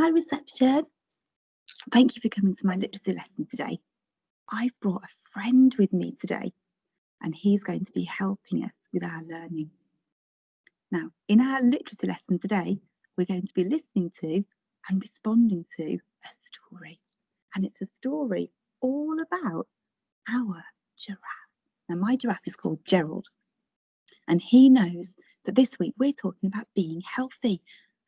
Hi, reception. Thank you for coming to my literacy lesson today. I've brought a friend with me today, and he's going to be helping us with our learning. Now, in our literacy lesson today, we're going to be listening to and responding to a story. And it's a story all about our giraffe. Now, my giraffe is called Gerald, and he knows that this week we're talking about being healthy,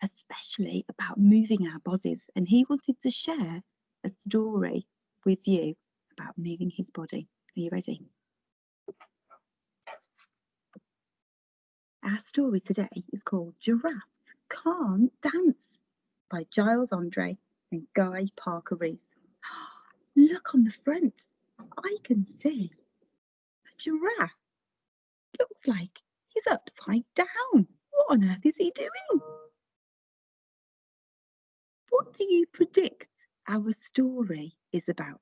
especially about moving our bodies. And he wanted to share a story with you about moving his body. Are you ready? Our story today is called Giraffes Can't Dance by Giles Andre and Guy Parker Rees. Look on the front. I can see a giraffe. Looks like he's upside down. What on earth is he doing? What do you predict our story is about?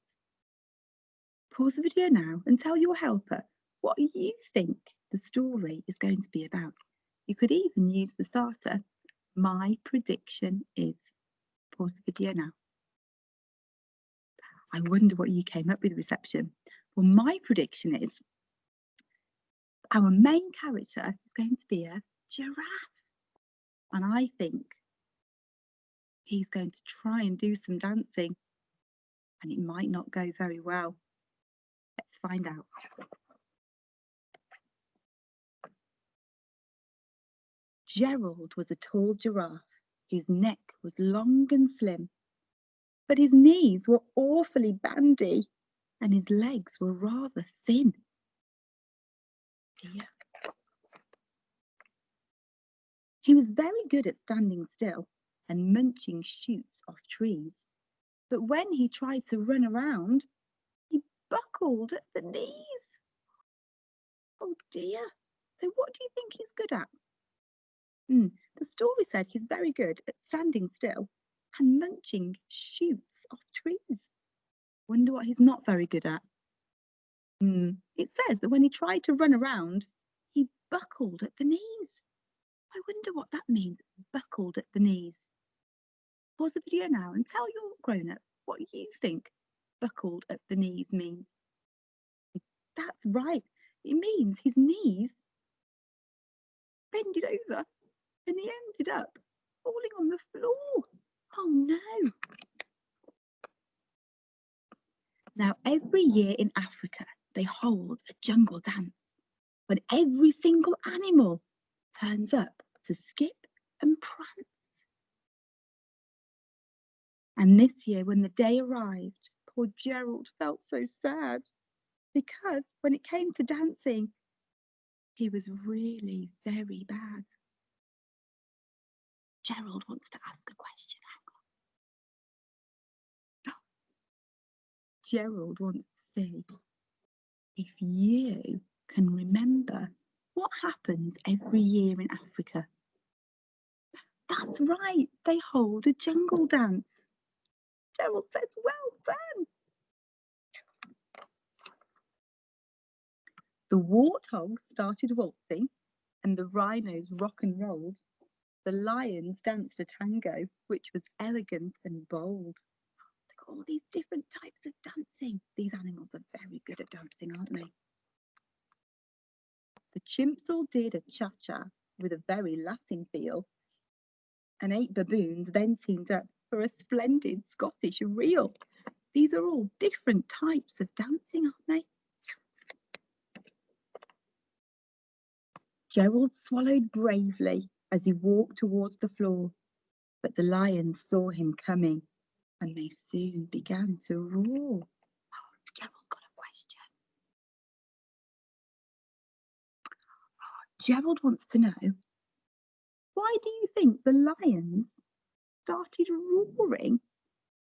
Pause the video now and tell your helper what you think the story is going to be about. You could even use the starter, my prediction is. Pause the video now. I wonder what you came up with, reception. Well, my prediction is our main character is going to be a giraffe. And I think he's going to try and do some dancing. And it might not go very well. Let's find out. Gerald was a tall giraffe whose neck was long and slim, but his knees were awfully bandy and his legs were rather thin. Dear. He was very good at standing still and munching shoots off trees, but when he tried to run around, he buckled at the knees. Oh dear. So what do you think he's good at? The story said he's very good at standing still and munching shoots off trees. Wonder what he's not very good at. It says that when he tried to run around, he buckled at the knees. I wonder what that means, buckled at the knees. Pause the video now and tell your grown-up what you think buckled at the knees means. That's right. It means his knees bended over and he ended up falling on the floor. Oh no. Now, every year in Africa, they hold a jungle dance when every single animal turns up to skip and prance. And this year, when the day arrived, poor Gerald felt so sad because when it came to dancing, he was really very bad. Gerald wants to ask a question. Hang on. Oh. Gerald wants to see if you can remember what happens every year in Africa. That's right, they hold a jungle dance. Gerald says, well done. The warthogs started waltzing and the rhinos rock and rolled. The lions danced a tango, which was elegant and bold. Look at all these different types of dancing. These animals are very good at dancing, aren't they? The chimps all did a cha-cha with a very Latin feel, and 8 baboons then teamed up for a splendid Scottish reel. These are all different types of dancing, aren't they? Gerald swallowed bravely as he walked towards the floor, but the lions saw him coming and they soon began to roar. Oh, Gerald's got a question. Gerald wants to know, why do you think the lions started roaring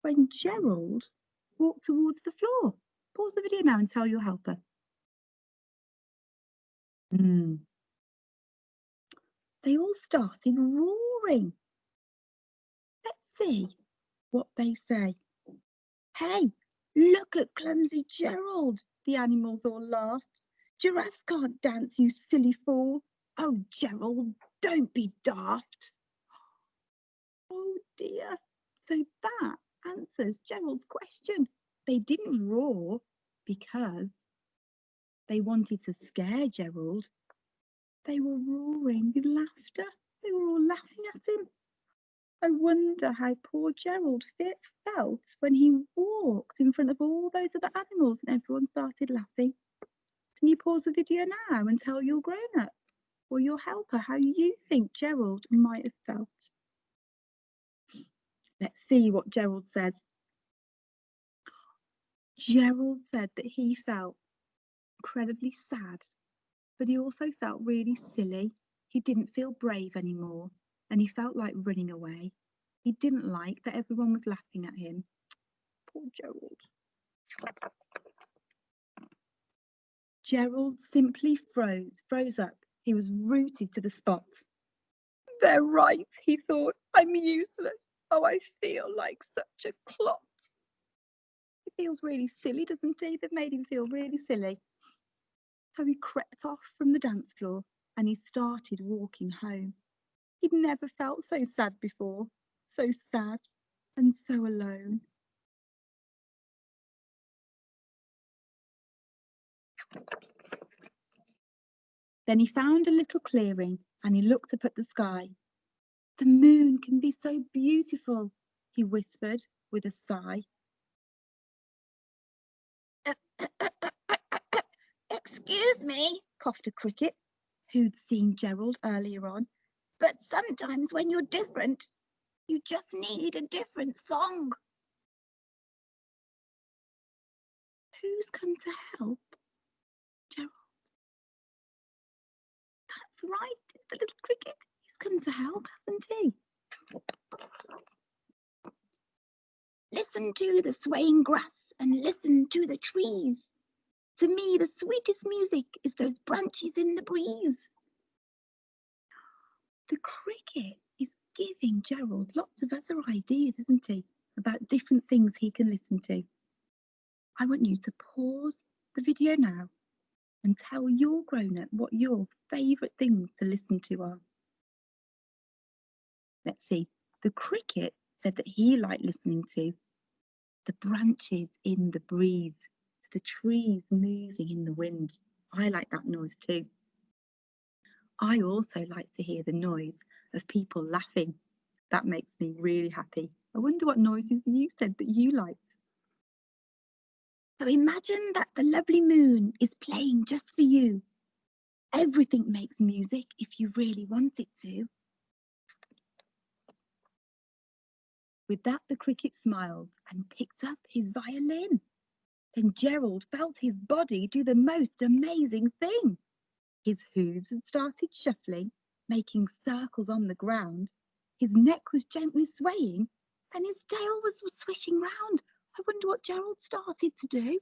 when Gerald walked towards the floor? Pause the video now and tell your helper. They all started roaring. Let's see what they say. Hey, look at clumsy Gerald, the animals all laughed. Giraffes can't dance, you silly fool. Oh, Gerald, don't be daft. Oh dear, So that answers Gerald's question. They didn't roar because they wanted to scare Gerald. They were roaring with laughter. They were all laughing at him. I wonder how poor Gerald felt when he walked in front of all those other animals and everyone started laughing. Can you pause the video now and tell your grown-up or your helper how you think Gerald might have felt? Let's see what Gerald says. Gerald said that he felt incredibly sad, but he also felt really silly. He didn't feel brave anymore, and he felt like running away. He didn't like that everyone was laughing at him. Poor Gerald. Gerald simply froze up. He was rooted to the spot. They're right, he thought. I'm useless. Oh, I feel like such a clot. He feels really silly, doesn't he? They've made him feel really silly. So he crept off from the dance floor and he started walking home. He'd never felt so sad before, so sad and so alone. Then he found a little clearing and he looked up at the sky. The moon can be so beautiful, he whispered with a sigh. Excuse me, coughed a cricket, who'd seen Gerald earlier on, but sometimes when you're different, you just need a different song. Who's come to help? Gerald. That's right, it's the little cricket. He's come to help, hasn't he? Listen to the swaying grass and listen to the trees. To me, the sweetest music is those branches in the breeze. The cricket is giving Gerald lots of other ideas, isn't he, about different things he can listen to. I want you to pause the video now and tell your grown-up what your favourite things to listen to are. Let's see. The cricket said that he liked listening to the branches in the breeze, to the trees moving in the wind. I like that noise too. I also like to hear the noise of people laughing. That makes me really happy. I wonder what noises you said that you liked. So imagine that the lovely moon is playing just for you. Everything makes music if you really want it to. With that, the cricket smiled and picked up his violin. Then Gerald felt his body do the most amazing thing. His hooves had started shuffling, making circles on the ground. His neck was gently swaying and his tail was swishing round. I wonder what Gerald started to do.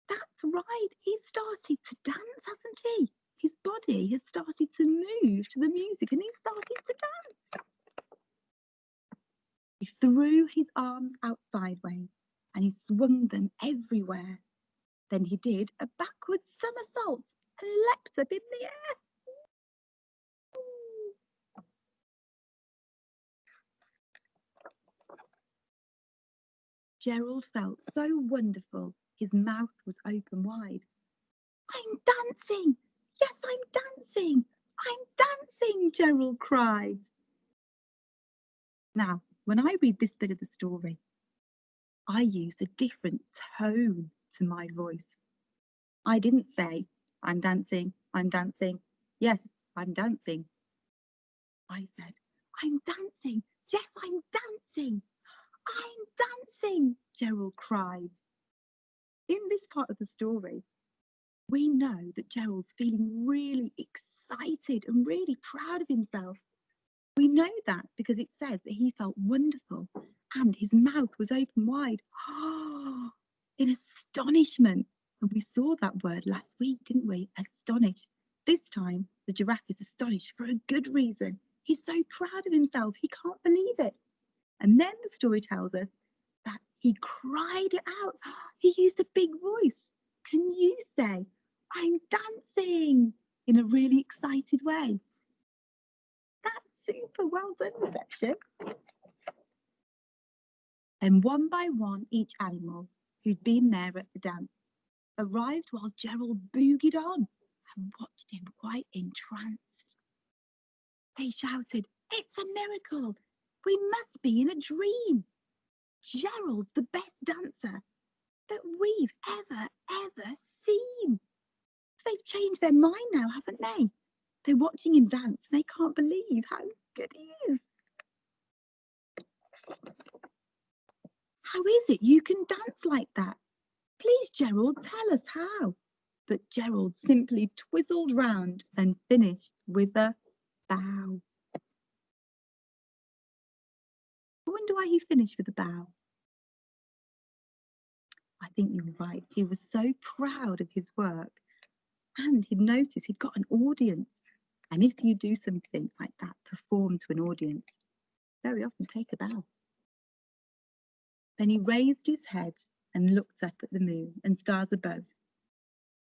That's right, he started to dance, hasn't he? His body has started to move to the music and he started to dance. He threw his arms out sideways and he swung them everywhere. Then he did a backward somersault and leapt up in the air. Gerald felt so wonderful, his mouth was open wide. I'm dancing! Yes, I'm dancing! I'm dancing! Gerald cried. Now, when I read this bit of the story, I use a different tone to my voice. I didn't say, I'm dancing, yes, I'm dancing. I said, I'm dancing, yes, I'm dancing, I'm dancing, Gerald cried. In this part of the story, we know that Gerald's feeling really excited and really proud of himself. We know that because it says that he felt wonderful and his mouth was open wide. In astonishment. And we saw that word last week, didn't we? Astonished. This time, the giraffe is astonished for a good reason. He's so proud of himself, he can't believe it. And then the story tells us that he cried it out. He used a big voice. Can you say, I'm dancing, in a really excited way? That's Super well done, Reception. Then one by one, each animal who'd been there at the dance arrived while Gerald boogied on and watched him quite entranced. They shouted, "It's a miracle! We must be in a dream! Gerald's the best dancer that we've ever seen!" They've changed their mind now, haven't they? They're watching him dance and they can't believe how good he is. "How is it you can dance like that? Please, Gerald, tell us how." But Gerald simply twizzled round and finished with a bow. I wonder why he finished with a bow. I think you're right. He was so proud of his work and he'd noticed he'd got an audience. And if you do something like that, perform to an audience, very often take a bow. Then he raised his head and looked up at the moon and stars above.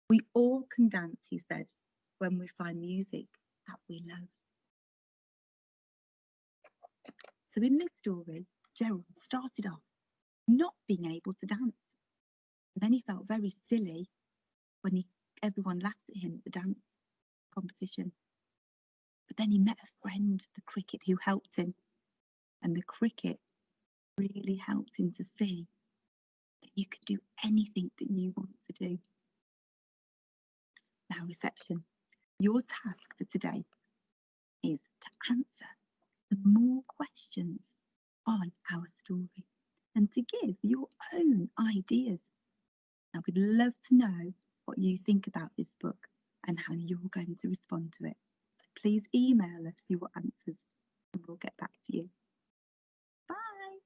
"We all can dance," he said, "when we find music that we love." So in this story, Gerald started off not being able to dance. And then he felt very silly when everyone laughed at him at the dance competition. But then he met a friend, the cricket, who helped him. And the cricket really helped him to see that you can do anything that you want to do. Now, Reception, your task for today is to answer some more questions on our story and to give your own ideas. Now, we'd love to know what you think about this book and how you're going to respond to it. So please email us your answers and we'll get back to you. Bye.